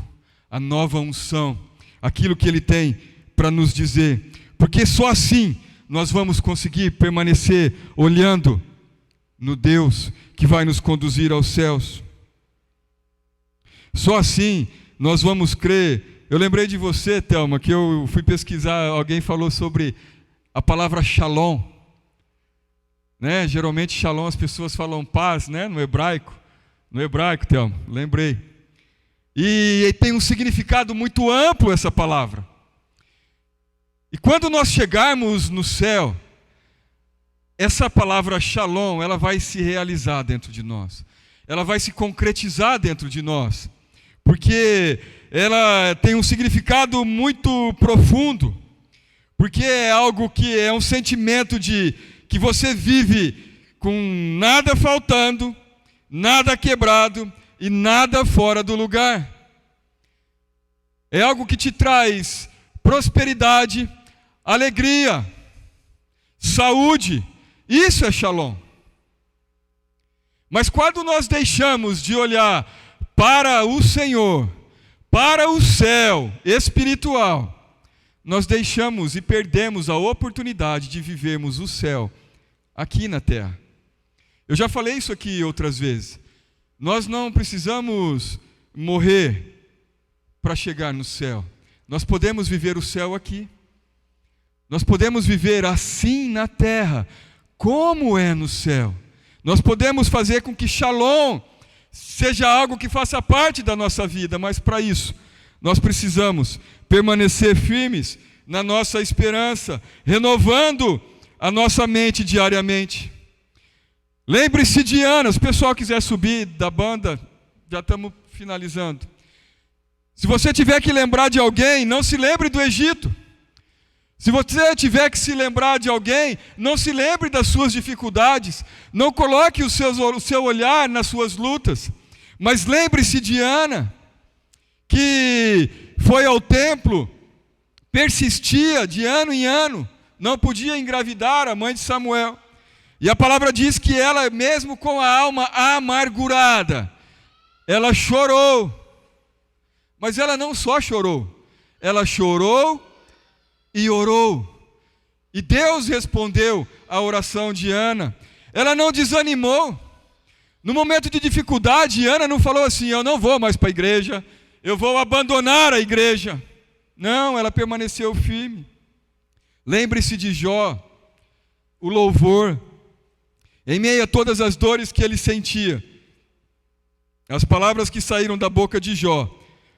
a nova unção, aquilo que Ele tem para nos dizer, porque só assim nós vamos conseguir permanecer olhando no Deus que vai nos conduzir aos céus. Só assim nós vamos crer. Eu lembrei de você, Thelma, que eu fui pesquisar, alguém falou sobre a palavra shalom, né? Geralmente shalom as pessoas falam paz, né? No hebraico, Thelma, lembrei. E tem um significado muito amplo essa palavra. E quando nós chegarmos no céu, essa palavra shalom, ela vai se realizar dentro de nós. Ela vai se concretizar dentro de nós. Porque ela tem um significado muito profundo. Porque é algo que é um sentimento de que você vive com nada faltando, nada quebrado e nada fora do lugar. É algo que te traz prosperidade, alegria, saúde. Isso é shalom. Mas quando nós deixamos de olhar para o Senhor, para o céu espiritual, nós deixamos e perdemos a oportunidade de vivermos o céu aqui na terra. Eu já falei isso aqui outras vezes. Nós não precisamos morrer para chegar no céu. Nós podemos viver o céu aqui. Nós podemos viver assim na terra, como é no céu. Nós podemos fazer com que shalom seja algo que faça parte da nossa vida, mas para isso, nós precisamos permanecer firmes na nossa esperança, renovando a nossa mente diariamente. Lembre-se de Ana. Se o pessoal quiser subir da banda, já estamos finalizando. Se você tiver que lembrar de alguém, não se lembre do Egito. Se você tiver que se lembrar de alguém, não se lembre das suas dificuldades. Não coloque o seu olhar nas suas lutas. Mas lembre-se de Ana, que foi ao templo, persistia de ano em ano, não podia engravidar, a mãe de Samuel. E a palavra diz que ela, mesmo com a alma amargurada, ela chorou. Mas ela não só chorou, ela chorou e orou. E Deus respondeu à oração de Ana. Ela não desanimou. No momento de dificuldade, Ana não falou assim: eu não vou mais para a igreja, eu vou abandonar a igreja. Não, ela permaneceu firme. Lembre-se de Jó, o louvor. Em meio a todas as dores que ele sentia, as palavras que saíram da boca de Jó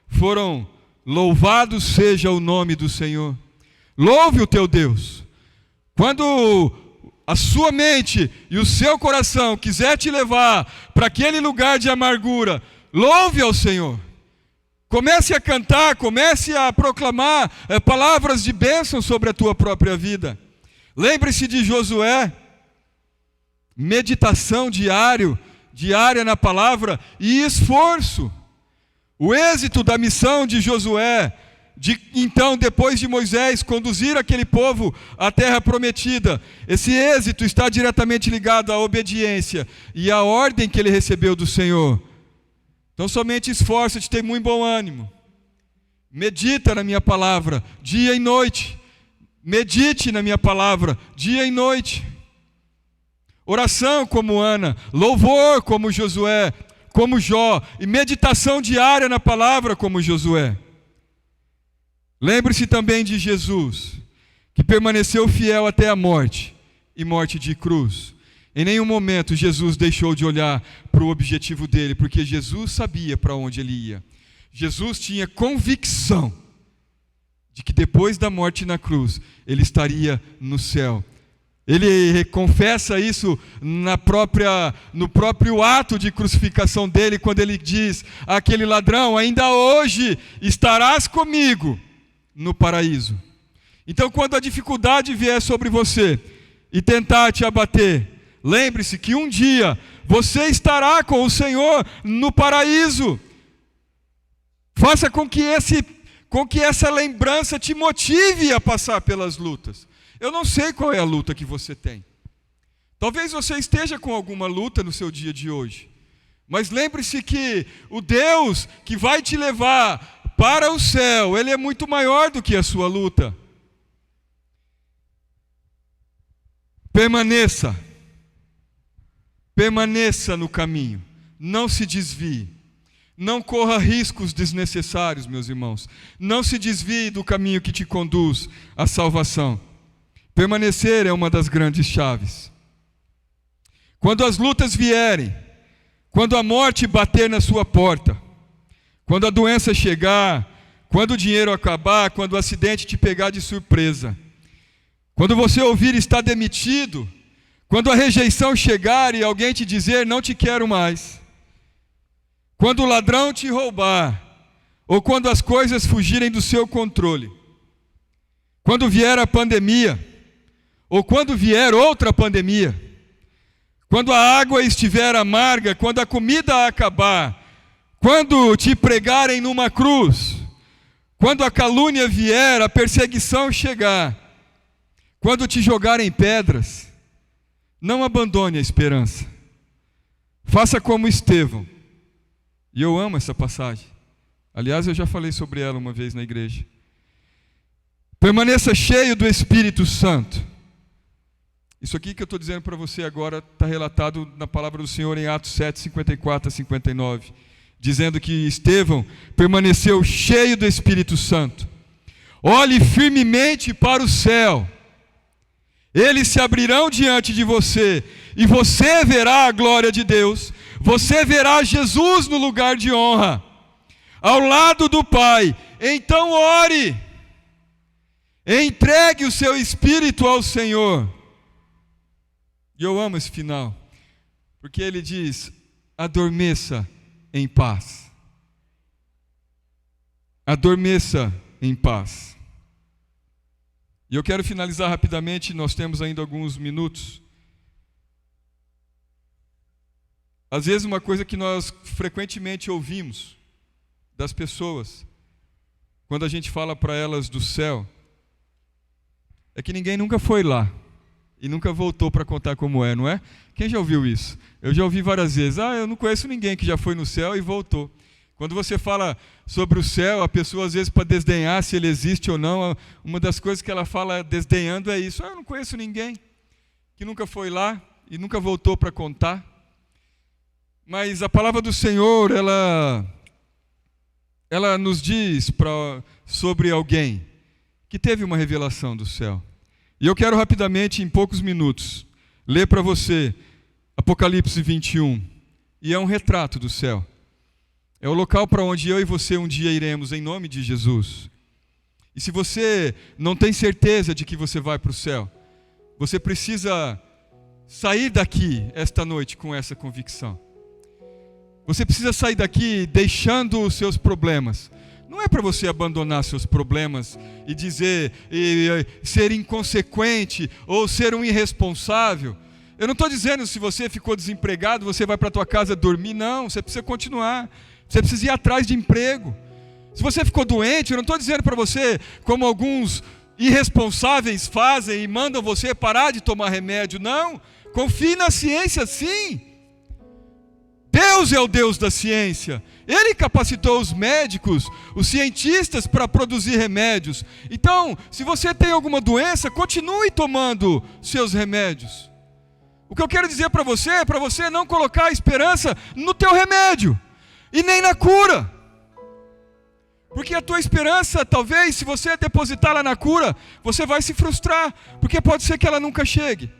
foram: louvado seja o nome do Senhor. Louve o teu Deus. Quando a sua mente e o seu coração quiser te levar para aquele lugar de amargura, louve ao Senhor. Comece a cantar, comece a proclamar palavras de bênção sobre a tua própria vida. Lembre-se de Josué. meditação diária na palavra e esforço. O êxito da missão de Josué, então, depois de Moisés conduzir aquele povo à terra prometida, esse êxito está diretamente ligado à obediência e à ordem que ele recebeu do Senhor. Então, somente esforça-te, tem muito bom ânimo. Medita na minha palavra, dia e noite. Medite na minha palavra, dia e noite. Oração como Ana, louvor como Josué, como Jó, e meditação diária na palavra como Josué. Lembre-se também de Jesus, que permaneceu fiel até a morte, e morte de cruz. Em nenhum momento Jesus deixou de olhar para o objetivo dele, porque Jesus sabia para onde ele ia. Jesus tinha convicção de que depois da morte na cruz, ele estaria no céu. Ele confessa isso no próprio ato de crucificação dele, quando ele diz àquele ladrão: ainda hoje estarás comigo no paraíso. Então, quando a dificuldade vier sobre você e tentar te abater, lembre-se que um dia você estará com o Senhor no paraíso. Faça com que essa lembrança te motive a passar pelas lutas. Eu não sei qual é a luta que você tem. Talvez você esteja com alguma luta no seu dia de hoje. Mas lembre-se que o Deus que vai te levar para o céu, Ele é muito maior do que a sua luta. Permaneça no caminho, não se desvie, não corra riscos desnecessários, meus irmãos. Não se desvie do caminho que te conduz à salvação. Permanecer é uma das grandes chaves. Quando as lutas vierem, quando a morte bater na sua porta, quando a doença chegar, quando o dinheiro acabar, quando o acidente te pegar de surpresa, quando você ouvir está demitido, quando a rejeição chegar e alguém te dizer não te quero mais, quando o ladrão te roubar, ou quando as coisas fugirem do seu controle, quando vier a pandemia, ou quando vier outra pandemia, quando a água estiver amarga, quando a comida acabar, quando te pregarem numa cruz, quando a calúnia vier, a perseguição chegar, quando te jogarem pedras, não abandone a esperança. Faça como Estevão. E eu amo essa passagem. Aliás, eu já falei sobre ela uma vez na igreja. Permaneça cheio do Espírito Santo. Isso aqui que eu estou dizendo para você agora está relatado na palavra do Senhor em Atos 7, 54 a 59. Dizendo que Estevão permaneceu cheio do Espírito Santo. Olhe firmemente para o céu. Eles se abrirão diante de você, e você verá a glória de Deus. Você verá Jesus no lugar de honra, ao lado do Pai. Então ore, entregue o seu espírito ao Senhor. E eu amo esse final, porque ele diz: adormeça em paz. Adormeça em paz. E eu quero finalizar rapidamente, nós temos ainda alguns minutos. Às vezes uma coisa que nós frequentemente ouvimos das pessoas, quando a gente fala para elas do céu, é que ninguém nunca foi lá e nunca voltou para contar como é, não é? Quem já ouviu isso? Eu já ouvi várias vezes: eu não conheço ninguém que já foi no céu e voltou. Quando você fala sobre o céu, a pessoa às vezes, para desdenhar se ele existe ou não, uma das coisas que ela fala desdenhando é isso: eu não conheço ninguém que nunca foi lá e nunca voltou para contar. Mas a palavra do Senhor, ela nos diz sobre alguém que teve uma revelação do céu. E eu quero rapidamente, em poucos minutos, ler para você Apocalipse 21. E é um retrato do céu. É o local para onde eu e você um dia iremos, em nome de Jesus. E se você não tem certeza de que você vai para o céu, você precisa sair daqui esta noite com essa convicção. Você precisa sair daqui deixando os seus problemas. Não é para você abandonar seus problemas e dizer, ser inconsequente ou ser um irresponsável. Eu não estou dizendo se você ficou desempregado, você vai para a tua casa dormir. Não, você precisa continuar. Você precisa ir atrás de emprego. Se você ficou doente, eu não estou dizendo para você, como alguns irresponsáveis fazem e mandam você parar de tomar remédio. Não, confie na ciência sim. Deus é o Deus da ciência. Ele capacitou os médicos, os cientistas para produzir remédios. Então, se você tem alguma doença, continue tomando seus remédios. O que eu quero dizer para você é para você não colocar a esperança no teu remédio e nem na cura. Porque a tua esperança, talvez, se você depositá-la na cura, você vai se frustrar, porque pode ser que ela nunca chegue.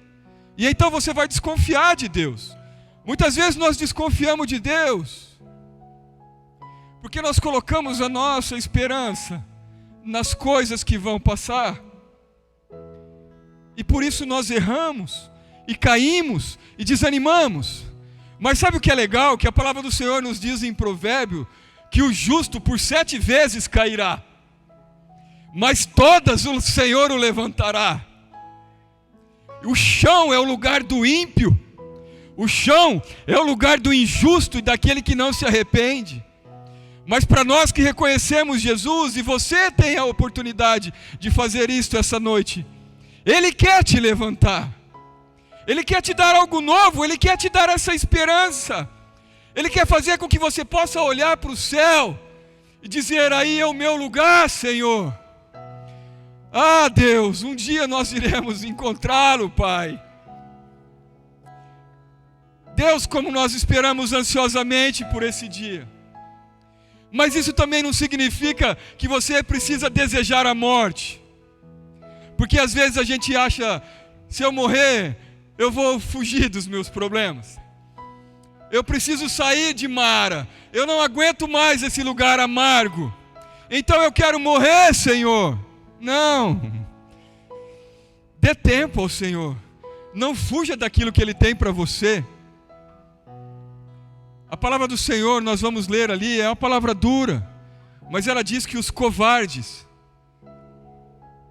E então você vai desconfiar de Deus. Muitas vezes nós desconfiamos de Deus, porque nós colocamos a nossa esperança nas coisas que vão passar. E por isso nós erramos, e caímos, e desanimamos. Mas sabe o que é legal? Que a palavra do Senhor nos diz em Provérbio, que o justo por 7 vezes cairá, mas todas o Senhor o levantará. O chão é o lugar do ímpio, o chão é o lugar do injusto e daquele que não se arrepende. Mas para nós que reconhecemos Jesus, e você tem a oportunidade de fazer isto essa noite, Ele quer te levantar, Ele quer te dar algo novo, Ele quer te dar essa esperança. Ele quer fazer com que você possa olhar para o céu e dizer: aí é o meu lugar, Senhor. Ah, Deus, um dia nós iremos encontrá-lo, Pai. Deus, como nós esperamos ansiosamente por esse dia. Mas isso também não significa que você precisa desejar a morte. Porque às vezes a gente acha: se eu morrer, eu vou fugir dos meus problemas. Eu preciso sair de Mara. Eu não aguento mais esse lugar amargo. Então eu quero morrer, Senhor. Não. Dê tempo ao Senhor. Não fuja daquilo que Ele tem para você. A palavra do Senhor, nós vamos ler ali, é uma palavra dura. Mas ela diz que os covardes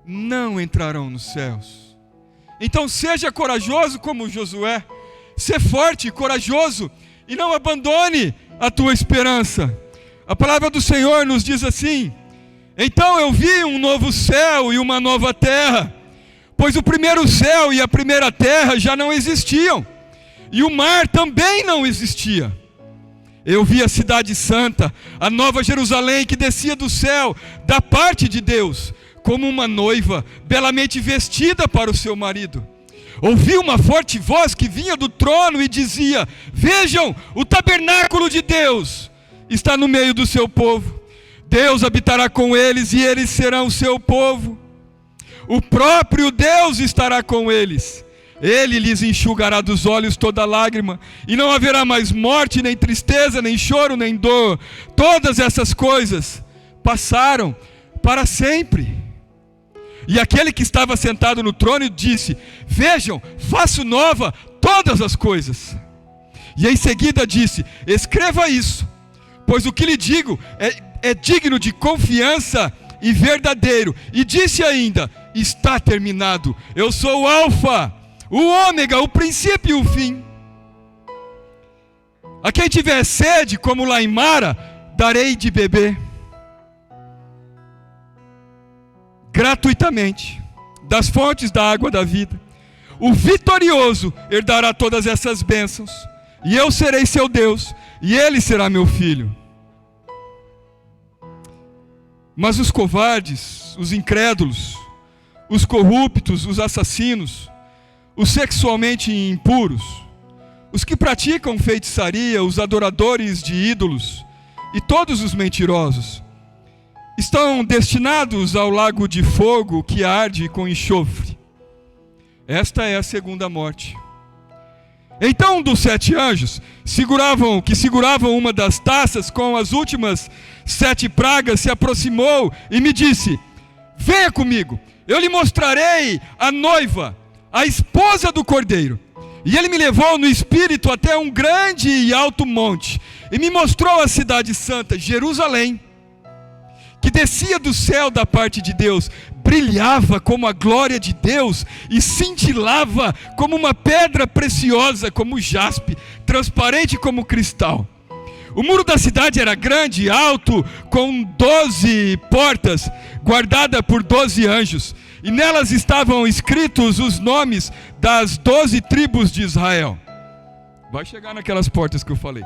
não entrarão nos céus. Então seja corajoso como Josué. Ser forte e corajoso e não abandone a tua esperança. A palavra do Senhor nos diz assim: então eu vi um novo céu e uma nova terra, pois o primeiro céu e a primeira terra já não existiam, e o mar também não existia. Eu vi a cidade santa, a nova Jerusalém, que descia do céu, da parte de Deus, como uma noiva, belamente vestida para o seu marido. Ouvi uma forte voz que vinha do trono e dizia: vejam, o tabernáculo de Deus está no meio do seu povo. Deus habitará com eles e eles serão o seu povo. O próprio Deus estará com eles. Ele lhes enxugará dos olhos toda lágrima, e não haverá mais morte, nem tristeza, nem choro, nem dor. Todas essas coisas passaram para sempre. E aquele que estava sentado no trono disse: vejam, faço nova todas as coisas. E em seguida disse: escreva isso, pois o que lhe digo é digno de confiança e verdadeiro. E disse ainda: está terminado. Eu sou o Alfa, o Ômega, o princípio e o fim. A quem tiver sede, como lá em Mara, darei de beber gratuitamente das fontes da água da vida. O vitorioso herdará todas essas bênçãos, e eu serei seu Deus, e ele será meu filho. Mas os covardes, os incrédulos, os corruptos, os assassinos, os sexualmente impuros, os que praticam feitiçaria, os adoradores de ídolos e todos os mentirosos, estão destinados ao lago de fogo que arde com enxofre. Esta é a segunda morte. Então um dos 7 anjos que seguravam uma das taças com as últimas 7 pragas se aproximou e me disse: venha comigo, eu lhe mostrarei a noiva, a esposa do Cordeiro. E ele me levou no espírito até um grande e alto monte, e me mostrou a cidade santa, Jerusalém, que descia do céu da parte de Deus, brilhava como a glória de Deus e cintilava como uma pedra preciosa, como jaspe, transparente como cristal. O muro da cidade era grande e alto, com 12 portas, guardada por 12 anjos, e nelas estavam escritos os nomes das 12 tribos de Israel. Vai chegar naquelas portas que eu falei.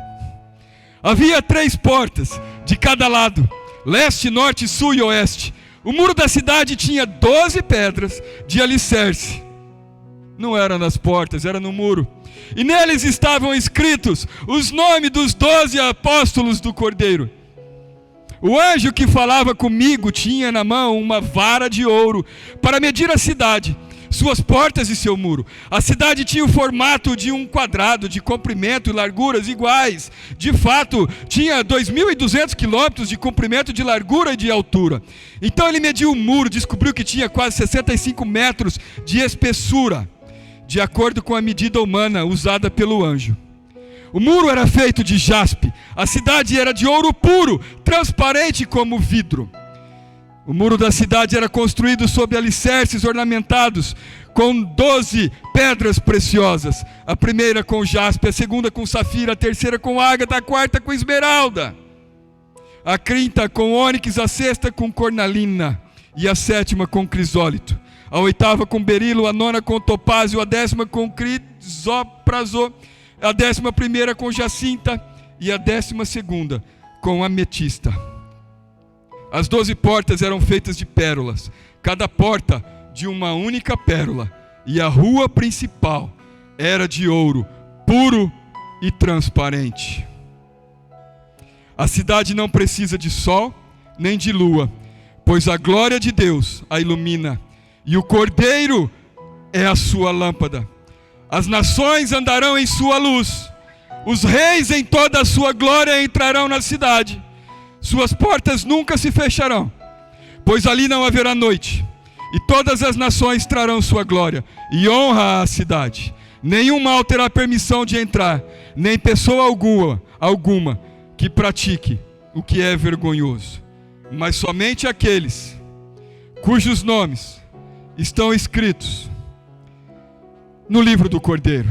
Havia 3 portas de cada lado, leste, norte, sul e oeste. O muro da cidade tinha 12 pedras de alicerce. Não era nas portas, era no muro. E neles estavam escritos os nomes dos 12 apóstolos do Cordeiro. O anjo que falava comigo tinha na mão uma vara de ouro para medir a cidade, suas portas e seu muro. A cidade tinha o formato de um quadrado, de comprimento e larguras iguais. De fato, tinha 2.200 quilômetros de comprimento, de largura e de altura. Então ele mediu o muro, descobriu que tinha quase 65 metros de espessura, de acordo com a medida humana usada pelo anjo. O muro era feito de jaspe, a cidade era de ouro puro, transparente como vidro. O muro da cidade era construído sobre alicerces ornamentados com 12 pedras preciosas. A primeira com jaspe, a segunda com safira, a terceira com ágata, a quarta com esmeralda, a quinta com ônix, a sexta com cornalina e a sétima com crisólito, a oitava com berilo, a nona com topázio, a 10ª com crisópraso, a 11ª com jacinta e a 12ª com ametista. As 12 portas eram feitas de pérolas, cada porta de uma única pérola, e a rua principal era de ouro puro e transparente. A cidade não precisa de sol nem de lua, pois a glória de Deus a ilumina, e o Cordeiro é a sua lâmpada. As nações andarão em sua luz, os reis em toda a sua glória entrarão na cidade. Suas portas nunca se fecharão, pois ali não haverá noite, e todas as nações trarão sua glória e honra à cidade. Nenhum mal terá permissão de entrar, nem pessoa alguma que pratique o que é vergonhoso, mas somente aqueles cujos nomes estão escritos no livro do Cordeiro.